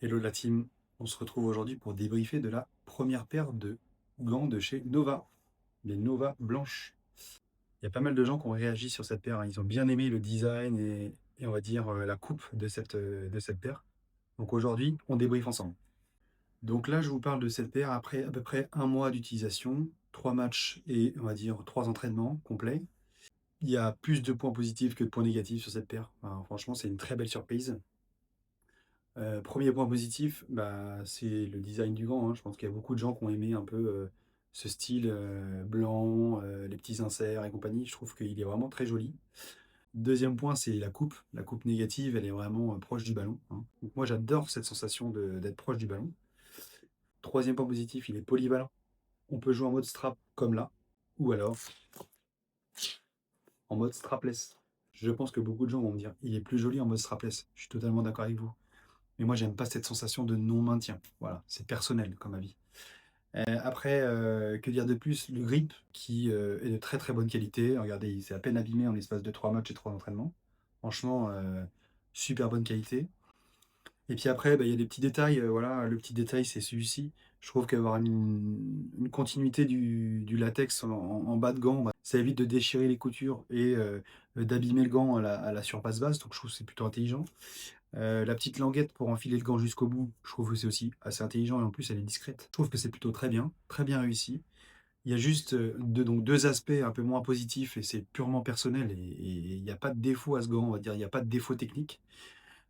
Hello la team, on se retrouve aujourd'hui pour débriefer de la première paire de gants de chez Nova, les Nova blanches. Il y a pas mal de gens qui ont réagi sur cette paire, hein. Ils ont bien aimé le design et on va dire la coupe de cette paire. Donc aujourd'hui, on débriefe ensemble. Donc là, je vous parle de cette paire après à peu près un mois d'utilisation, 3 matchs et on va dire 3 entraînements complets. Il y a plus de points positifs que de points négatifs sur cette paire. Alors, franchement, c'est une très belle surprise. Premier point positif, bah, c'est le design du gant, hein. Je pense qu'il y a beaucoup de gens qui ont aimé un peu, ce style, blanc, les petits inserts et compagnie. Je trouve qu'il est vraiment très joli. Deuxième point, c'est la coupe. La coupe négative, elle est vraiment, proche du ballon, hein. Donc moi, j'adore cette sensation d'être proche du ballon. Troisième point positif, il est polyvalent. On peut jouer en mode strap comme là, ou alors en mode strapless. Je pense que beaucoup de gens vont me dire: «Il est plus joli en mode strapless». Je suis totalement d'accord avec vous. Mais moi, j'aime pas cette sensation de non-maintien. Voilà, c'est personnel comme avis. Après, que dire de plus? Le grip qui est de très très bonne qualité. Regardez, il s'est à peine abîmé en l'espace de 3 matchs et 3 entraînements. Franchement, super bonne qualité. Et puis après, bah, il y a des petits détails. Voilà, le petit détail, c'est celui-ci. Je trouve qu'avoir une continuité du latex en bas de gant, bah, ça évite de déchirer les coutures et d'abîmer le gant à la surface basse. Donc je trouve que c'est plutôt intelligent. La petite languette pour enfiler le gant jusqu'au bout, je trouve que c'est aussi assez intelligent et en plus elle est discrète. Je trouve que c'est plutôt très bien réussi. Il y a juste donc deux aspects un peu moins positifs et c'est purement personnel et il n'y a pas de défaut à ce gant, on va dire, il n'y a pas de défaut technique.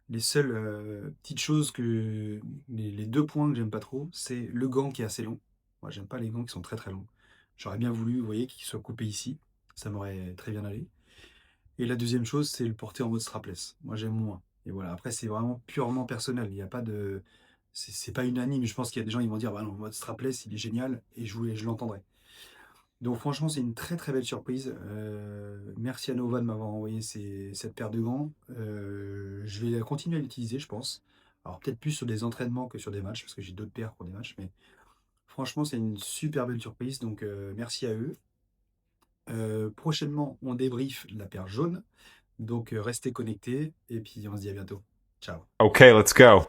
Les seules petites choses les deux points que j'aime pas trop, c'est le gant qui est assez long. Moi j'aime pas les gants qui sont très très longs. J'aurais bien voulu, vous voyez, qu'il soit coupé ici, ça m'aurait très bien allé. Et la deuxième chose, c'est le porter en mode strapless. Moi, j'aime moins. Et voilà, après, c'est vraiment purement personnel. Il n'y a pas de. C'est pas unanime. Je pense qu'il y a des gens qui vont dire: bah non, le mode strapless, il est génial, et je l'entendrai. Donc, franchement, c'est une très très belle surprise. Merci à Nova de m'avoir envoyé cette paire de gants. Je vais continuer à l'utiliser, je pense. Alors, peut-être plus sur des entraînements que sur des matchs, parce que j'ai d'autres paires pour des matchs. Mais franchement, c'est une super belle surprise. Donc, merci à eux. Prochainement, on débrief la paire jaune. Donc, restez connectés et puis on se dit à bientôt. Ciao. Okay, let's go.